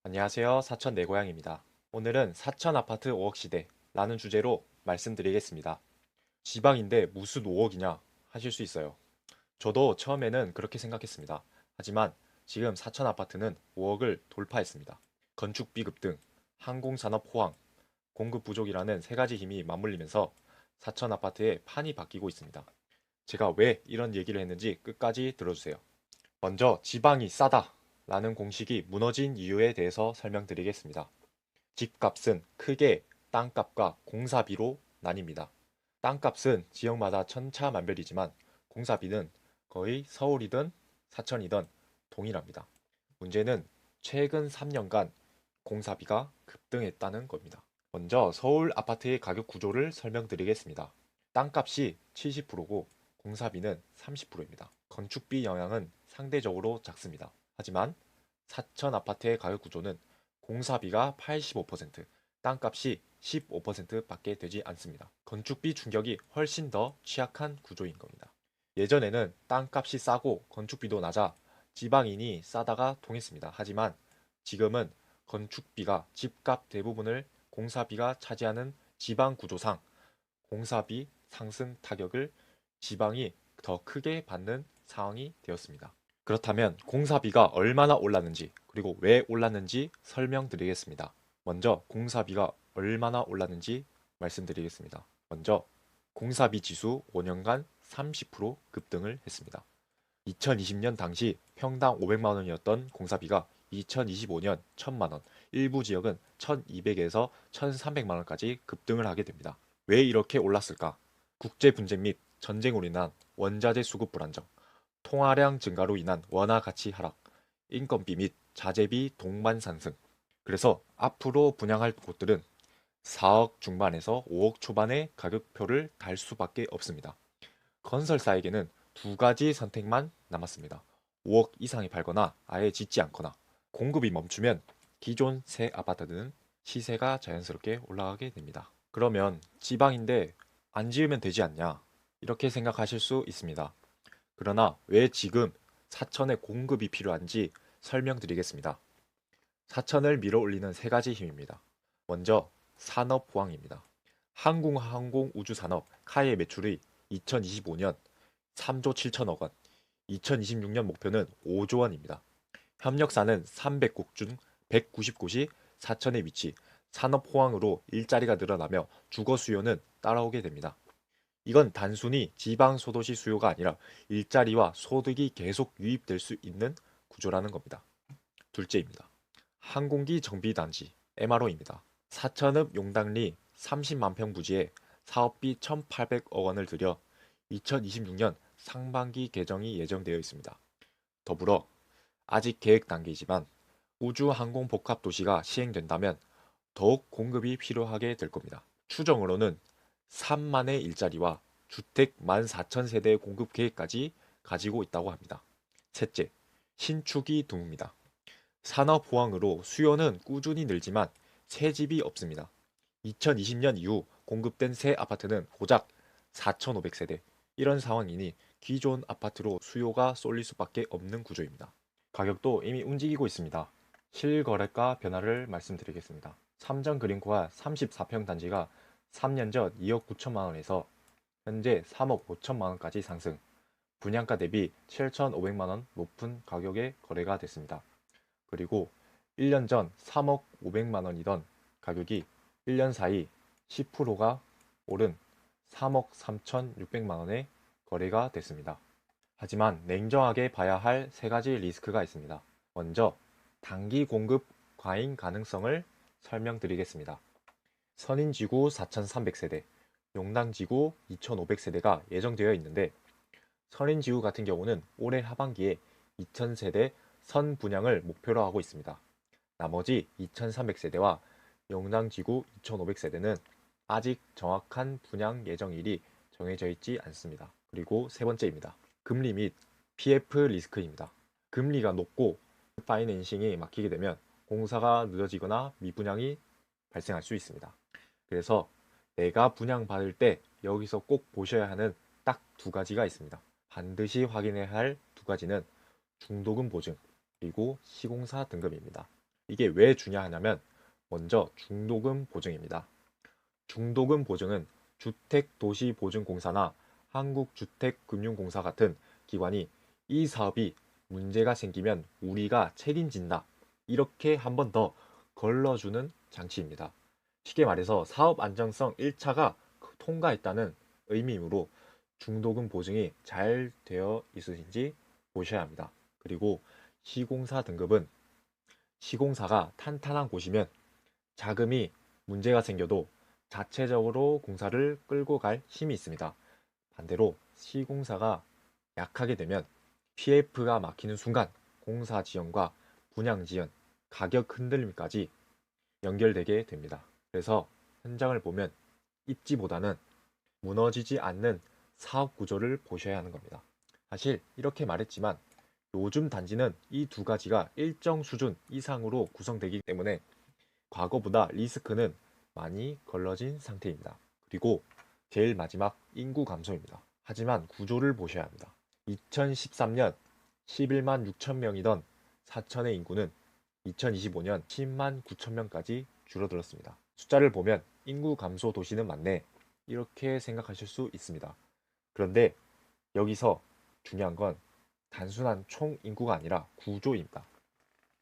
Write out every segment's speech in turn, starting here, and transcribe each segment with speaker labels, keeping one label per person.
Speaker 1: 안녕하세요. 사천 내 고향입니다. 오늘은 사천 아파트 5억 시대라는 주제로 말씀드리겠습니다. 지방인데 무슨 5억이냐 하실 수 있어요. 저도 처음에는 그렇게 생각했습니다. 하지만 지금 사천 아파트는 5억을 돌파했습니다. 건축 비급 등 항공산업 호황, 공급 부족이라는 세 가지 힘이 맞물리면서 사천 아파트의 판이 바뀌고 있습니다. 제가 왜 이런 얘기를 했는지 끝까지 들어주세요. 먼저 지방이 싸다 라는 공식이 무너진 이유에 대해서 설명드리겠습니다. 집값은 크게 땅값과 공사비로 나뉩니다. 땅값은 지역마다 천차만별이지만 공사비는 거의 서울이든 사천이든 동일합니다. 문제는 최근 3년간 공사비가 급등했다는 겁니다. 먼저 서울 아파트의 가격 구조를 설명드리겠습니다. 땅값이 70%고 공사비는 30%입니다. 건축비 영향은 상대적으로 작습니다. 하지만 사천 아파트의 가격 구조는 공사비가 85%, 땅값이 15%밖에 되지 않습니다. 건축비 충격이 훨씬 더 취약한 구조인 겁니다. 예전에는 땅값이 싸고 건축비도 낮아 지방인이 싸다가 통했습니다. 하지만 지금은 건축비가 집값 대부분을 공사비가 차지하는 지방 구조상 공사비 상승 타격을 지방이 더 크게 받는 상황이 되었습니다. 그렇다면 공사비가 얼마나 올랐는지 그리고 왜 올랐는지 설명드리겠습니다. 먼저 공사비가 얼마나 올랐는지 말씀드리겠습니다. 먼저 공사비 지수 5년간 30% 급등을 했습니다. 2020년 당시 평당 500만 원이었던 공사비가 2025년 1000만 원, 일부 지역은 1200에서 1300만 원까지 급등을 하게 됩니다. 왜 이렇게 올랐을까? 국제 분쟁 및 전쟁으로 인한 원자재 수급 불안정, 통화량 증가로 인한 원화 가치 하락, 인건비 및 자재비 동반 상승. 그래서 앞으로 분양할 곳들은 4억 중반에서 5억 초반의 가격표를 달 수밖에 없습니다. 건설사에게는 두 가지 선택만 남았습니다. 5억 이상이 팔거나 아예 짓지 않거나. 공급이 멈추면 기존 새 아파트들은 시세가 자연스럽게 올라가게 됩니다. 그러면 지방인데 안 지으면 되지 않냐? 이렇게 생각하실 수 있습니다. 그러나 왜 지금 사천의 공급이 필요한지 설명드리겠습니다. 사천을 밀어올리는 세 가지 힘입니다. 먼저 산업 호황입니다. 항공우주산업 카이의 매출이 2025년 3조 7천억 원, 2026년 목표는 5조 원입니다. 협력사는 300곳 중 190곳이 사천에 위치, 산업 호황으로 일자리가 늘어나며 주거 수요는 따라오게 됩니다. 이건 단순히 지방 소도시 수요가 아니라 일자리와 소득이 계속 유입될 수 있는 구조라는 겁니다. 둘째입니다. 항공기 정비단지 MRO입니다. 사천읍 용당리 30만 평 부지에 사업비 1,800억 원을 들여 2026년 상반기 개정이 예정되어 있습니다. 더불어 아직 계획 단계이지만 우주항공복합도시가 시행된다면 더욱 공급이 필요하게 될 겁니다. 추정으로는 3만의 일자리와 주택 14,000세대 공급 계획까지 가지고 있다고 합니다. 셋째, 신축이 드뭅니다. 산업 호황으로 수요는 꾸준히 늘지만 새 집이 없습니다. 2020년 이후 공급된 새 아파트는 고작 4,500세대. 이런 상황이니 기존 아파트로 수요가 쏠릴 수밖에 없는 구조입니다. 가격도 이미 움직이고 있습니다. 실거래가 변화를 말씀드리겠습니다. 삼정 그린코아 34평 단지가 3년 전 2억 9천만 원에서 현재 3억 5천만 원까지 상승, 분양가 대비 7,500만 원 높은 가격에 거래가 됐습니다. 그리고 1년 전 3억 500만 원이던 가격이 1년 사이 10%가 오른 3억 3,600만 원에 거래가 됐습니다. 하지만 냉정하게 봐야 할 세 가지 리스크가 있습니다. 먼저 단기 공급 과잉 가능성을 설명드리겠습니다. 선인지구 4,300세대, 용당지구 2,500세대가 예정되어 있는데 선인지구 같은 경우는 올해 하반기에 2,000세대 선 분양을 목표로 하고 있습니다. 나머지 2,300세대와 용당지구 2,500세대는 아직 정확한 분양 예정일이 정해져 있지 않습니다. 그리고 세 번째입니다. 금리 및 PF 리스크입니다. 금리가 높고 파이낸싱이 막히게 되면 공사가 늦어지거나 미분양이 발생할 수 있습니다. 그래서 내가 분양받을 때 여기서 꼭 보셔야 하는 딱 두 가지가 있습니다. 반드시 확인해야 할 두 가지는 중도금 보증 그리고 시공사 등급입니다. 이게 왜 중요하냐면 먼저 중도금 보증입니다. 중도금 보증은 주택도시보증공사나 한국주택금융공사 같은 기관이 이 사업이 문제가 생기면 우리가 책임진다. 이렇게 한 번 더 걸러주는 장치입니다. 쉽게 말해서 사업 안정성 1차가 통과했다는 의미이므로 중도금 보증이 잘 되어 있으신지 보셔야 합니다. 그리고 시공사 등급은 시공사가 탄탄한 곳이면 자금이 문제가 생겨도 자체적으로 공사를 끌고 갈 힘이 있습니다. 반대로 시공사가 약하게 되면 PF가 막히는 순간 공사 지연과 분양 지연, 가격 흔들림까지 연결되게 됩니다. 그래서 현장을 보면 입지보다는 무너지지 않는 사업 구조를 보셔야 하는 겁니다. 사실 이렇게 말했지만 요즘 단지는 이 두 가지가 일정 수준 이상으로 구성되기 때문에 과거보다 리스크는 많이 걸러진 상태입니다. 그리고 제일 마지막 인구 감소입니다. 하지만 구조를 보셔야 합니다. 2013년 11만 6천 명이던 사천의 인구는 2025년 10만 9천 명까지 줄어들었습니다. 숫자를 보면 인구 감소 도시는 맞네. 이렇게 생각하실 수 있습니다. 그런데 여기서 중요한 건 단순한 총 인구가 아니라 구조입니다.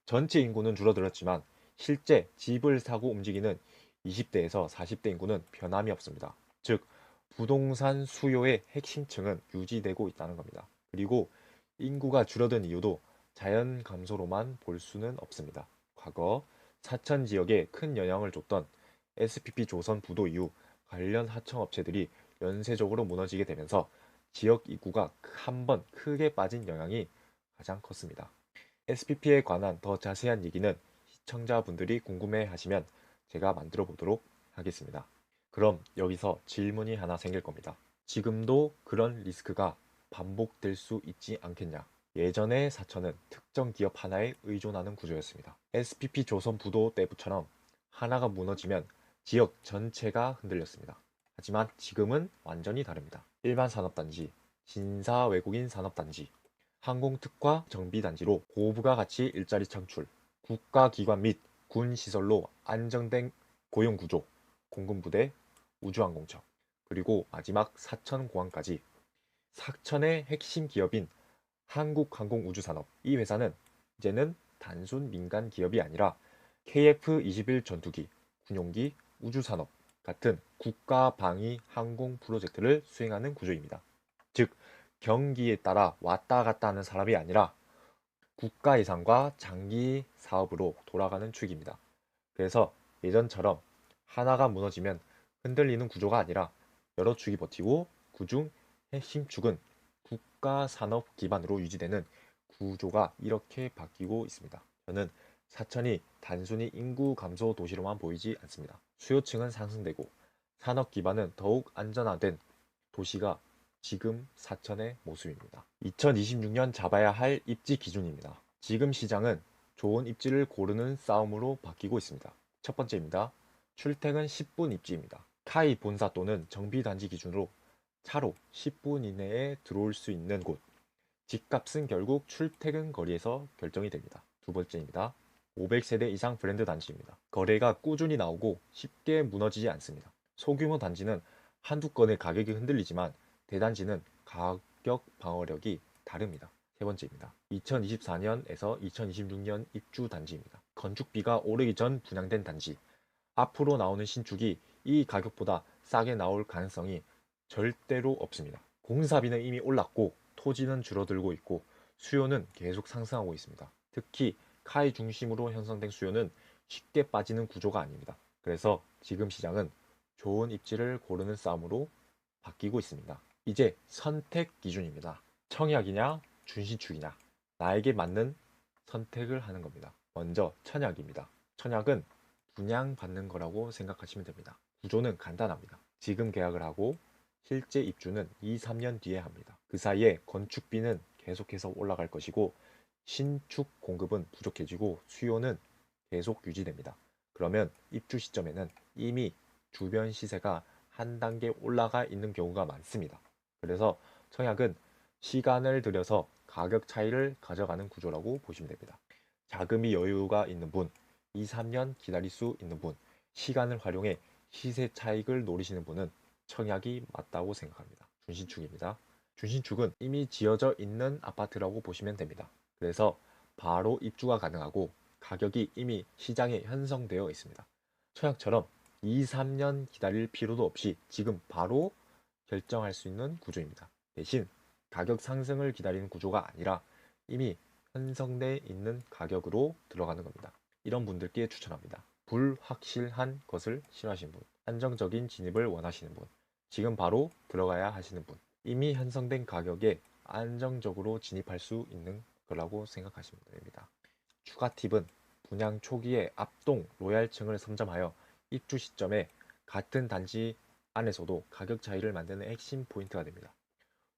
Speaker 1: 전체 인구는 줄어들었지만 실제 집을 사고 움직이는 20대에서 40대 인구는 변함이 없습니다. 즉, 부동산 수요의 핵심층은 유지되고 있다는 겁니다. 그리고 인구가 줄어든 이유도 자연 감소로만 볼 수는 없습니다. 과거 사천 지역에 큰 영향을 줬던 SPP 조선 부도 이후 관련 하청업체들이 연쇄적으로 무너지게 되면서 지역 인구가 한 번 크게 빠진 영향이 가장 컸습니다. SPP에 관한 더 자세한 얘기는 시청자분들이 궁금해 하시면 제가 만들어 보도록 하겠습니다. 그럼 여기서 질문이 하나 생길 겁니다. 지금도 그런 리스크가 반복될 수 있지 않겠냐? 예전의 사천은 특정 기업 하나에 의존하는 구조였습니다. SPP 조선 부도 때부처럼 하나가 무너지면 지역 전체가 흔들렸습니다. 하지만 지금은 완전히 다릅니다. 일반 산업단지, 진사 외국인 산업단지, 항공특화 정비단지로 고부가 가치 일자리 창출, 국가기관 및 군시설로 안정된 고용구조, 공군부대, 우주항공청, 그리고 마지막 사천공항까지 사천의 핵심 기업인 한국항공우주산업. 이 회사는 이제는 단순 민간 기업이 아니라 KF-21 전투기, 군용기, 우주산업 같은 국가 방위 항공 프로젝트를 수행하는 구조입니다. 즉, 경기에 따라 왔다 갔다 하는 사람이 아니라 국가 예산과 장기 사업으로 돌아가는 축입니다. 그래서 예전처럼 하나가 무너지면 흔들리는 구조가 아니라 여러 축이 버티고 그중 핵심 축은 국가 산업 기반으로 유지되는 구조가 이렇게 바뀌고 있습니다. 저는 사천이 단순히 인구 감소 도시로만 보이지 않습니다. 수요층은 상승되고 산업 기반은 더욱 안전화된 도시가 지금 사천의 모습입니다. 2026년 잡아야 할 입지 기준입니다. 지금 시장은 좋은 입지를 고르는 싸움으로 바뀌고 있습니다. 첫 번째입니다. 출퇴근 10분 입지입니다. 카이 본사 또는 정비단지 기준으로 차로 10분 이내에 들어올 수 있는 곳. 집값은 결국 출퇴근 거리에서 결정이 됩니다. 두 번째입니다. 500세대 이상 브랜드 단지입니다. 거래가 꾸준히 나오고 쉽게 무너지지 않습니다. 소규모 단지는 한두 건의 가격이 흔들리지만 대단지는 가격 방어력이 다릅니다. 세 번째입니다. 2024년에서 2026년 입주 단지입니다. 건축비가 오르기 전 분양된 단지. 앞으로 나오는 신축이 이 가격보다 싸게 나올 가능성이 절대로 없습니다. 공사비는 이미 올랐고 토지는 줄어들고 있고 수요는 계속 상승하고 있습니다. 특히 카이 중심으로 형성된 수요는 쉽게 빠지는 구조가 아닙니다. 그래서 지금 시장은 좋은 입지를 고르는 싸움으로 바뀌고 있습니다. 이제 선택 기준입니다. 청약이냐 준신축이냐 나에게 맞는 선택을 하는 겁니다. 먼저 청약입니다. 청약은 분양받는 거라고 생각하시면 됩니다. 구조는 간단합니다. 지금 계약을 하고 실제 입주는 2, 3년 뒤에 합니다. 그 사이에 건축비는 계속해서 올라갈 것이고 신축 공급은 부족해지고 수요는 계속 유지됩니다. 그러면 입주 시점에는 이미 주변 시세가 한 단계 올라가 있는 경우가 많습니다. 그래서 청약은 시간을 들여서 가격 차이를 가져가는 구조라고 보시면 됩니다. 자금이 여유가 있는 분, 2, 3년 기다릴 수 있는 분, 시간을 활용해 시세 차익을 노리시는 분은 청약이 맞다고 생각합니다. 준신축입니다. 준신축은 이미 지어져 있는 아파트라고 보시면 됩니다. 그래서 바로 입주가 가능하고 가격이 이미 시장에 형성되어 있습니다. 청약처럼 2, 3년 기다릴 필요도 없이 지금 바로 결정할 수 있는 구조입니다. 대신 가격 상승을 기다리는 구조가 아니라 이미 형성돼 있는 가격으로 들어가는 겁니다. 이런 분들께 추천합니다. 불확실한 것을 싫어하시는 분, 안정적인 진입을 원하시는 분, 지금 바로 들어가야 하시는 분, 이미 형성된 가격에 안정적으로 진입할 수 있는 거라고 생각하시면 됩니다. 추가 팁은 분양 초기에 앞동 로얄층을 선점하여 입주 시점에 같은 단지 안에서도 가격 차이를 만드는 핵심 포인트가 됩니다.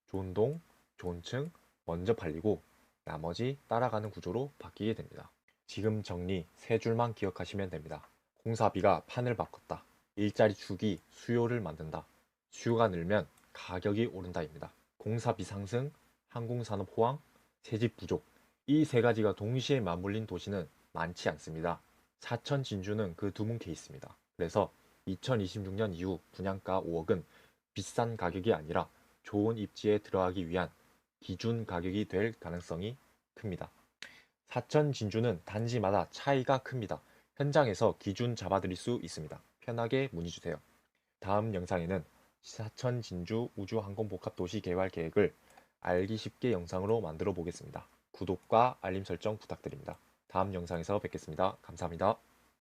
Speaker 1: 좋은 동, 좋은 층 먼저 팔리고 나머지 따라가는 구조로 바뀌게 됩니다. 지금 정리 세 줄만 기억하시면 됩니다. 공사비가 판을 바꿨다. 일자리 축이 수요를 만든다. 수요가 늘면 가격이 오른다입니다. 공사비 상승, 항공산업 호황, 새집 부족. 이 세 가지가 동시에 맞물린 도시는 많지 않습니다. 사천 진주는 그 드문 케이스입니다. 그래서 2026년 이후 분양가 5억은 비싼 가격이 아니라 좋은 입지에 들어가기 위한 기준 가격이 될 가능성이 큽니다. 사천 진주는 단지마다 차이가 큽니다. 현장에서 기준 잡아드릴 수 있습니다. 편하게 문의주세요. 다음 영상에는 사천 진주 우주항공복합도시 개발 계획을 알기 쉽게 영상으로 만들어 보겠습니다. 구독과 알림 설정 부탁드립니다. 다음 영상에서 뵙겠습니다. 감사합니다.